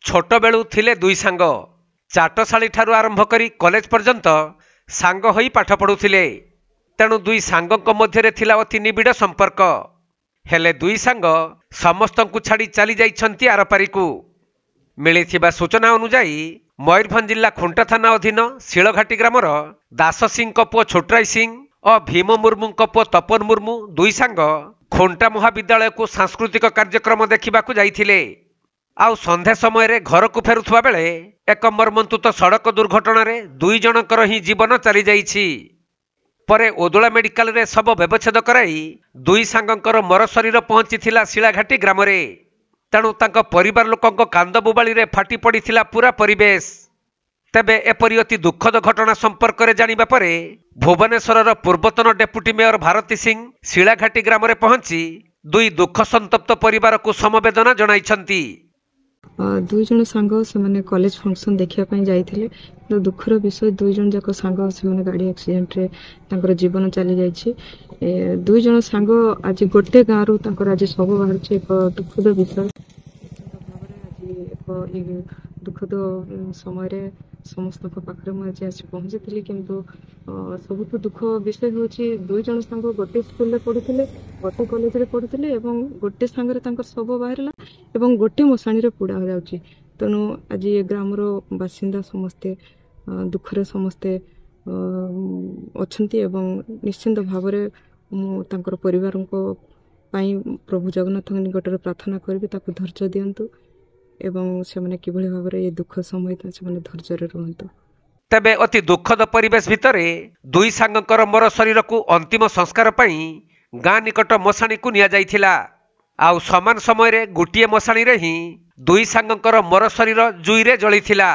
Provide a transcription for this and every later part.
छोट बेलू थिले दुई सांग चाटशाली ठारू आरंभ करी कॉलेज पर्यंत सांग होई पाठ पढ़ुथिले। तेणु दुई सांगक मध्यरे थिला अति निबिड़ संपर्क। हेले दुई सांग समस्तंकु छाड़ी चली जाइछंती आरपारीकु। मिलिथिबा सूचना अनुसार मयूरभंज जिला खुंटा थाना अधीन शिलघाटी ग्रामर दास सिंह पुओ छोटराई सिंह और भीम मुर्मू पुओ तपन मुर्मू दुई सांग खुंटा महाविद्यालय को सांस्कृतिक कार्यक्रम देखा जाइथिले। आउ संध्या समय घर को फेरुवा बेले एक मर्मन्तुत सड़क दुर्घटना रे दुई जनकर ही जीवन चली जाइछि। परे ओदुला मेडिकल रे शव व्यवच्छेद कराई दुई सांगंकर मर शरीर पहुंची शिलाघाटी ग्राम रे। तेणु तांको परिवार लोकंको कांद बुबाली रे फाटी पड़िथिला पूरा परिवेश। तेबे एपरि अति दुखद घटना संपर्क में जानिबा परे भुवनेश्वर पूर्वतन डेप्यूटी मेयर भारती सिंह शिलाघाटी ग्राम रे पहुंची दुई दुख संतप्त परिवार को समवेदना जणाइछंती। दुई जन सांग से कॉलेज फंक्शन देखा जाइथिले। तो दुखर विषय दुई जन जाक सांग से गाड़ी एक्सीडेंट रे तांकर जीवन चली जाइछि। दुई जन सांग आज गोटे गाँव रु आज सब बाहर एक दुखद विषय। आज एक दुखद समय समस्त पाखे मुझे आज पहुंची थी किंतु सबुठ दुख विषय हूँ दुई जन सांग गोटे स्कूल पढ़ुते गोटे कॉलेज पढ़ुते गोटे सांगे शव बाहर एवं गोटे मशाणी पोड़ा हो जाऊँगी। तेणु आज ये ग्रामर बासिंदा समस्ते दुखरे समस्ते अच्छा एवं निश्चिंत भाव मुझे परिवार प्रभु जगन्नाथ निकट प्रार्थना करी धैर्य दिंतु एवं से माने किभली भाव ये दुख समय से धैर्य रुहतु। तेबे अति दुखद परिवेश भितरे दुई सांगंकर मर शरीर को अंतिम संस्कार पई गाँ निकट मशाणी को निया जाइथिला। आउ समान समय रे गोटिए मशाणी रे ही दुई सांगंकर मर शरीर जुईरे जलिथिला।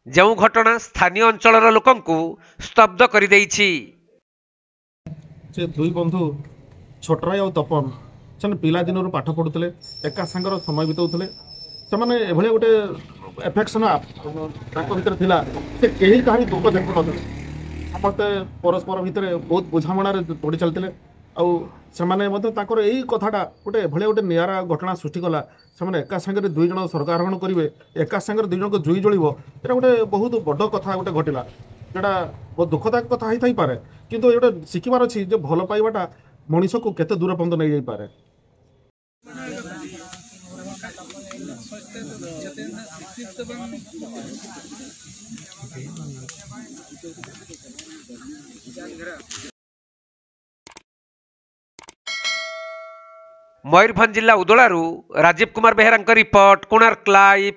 जो घटना स्थानीय अंचलर लोकंकु स्तब्ध करि देइछि। से दुई बंधु छोटराई और तपन से पिला दिन पाठ पढ़ुते एका सांगर समय बिताउते से एभली गोटे एफेक्शन भर थिला से कहीं कहीं दुख देखु न समस्ते परस्पर भितर बहुत बुझामणार पड़ी चलते यही कथाटा गोटे एभली गोटे निरा घटना सृष्टि कला से एका सांगे दुई जन सरकार करेंगे एका सांगे दुई जन को जुई जलिब ये गोटे बहुत बड़ कथा गोटे घटला जोटा बहुत दुखदायक कथा ही पारे किंतु ये शिखबार अच्छी जो भल पाइबाटा मनीष को केते दूर पर्यंत नहीं जापे। मयूरभंज जिला उदलारू राजीव कुमार बेहेरा रिपोर्ट, कोणार्क लाइव।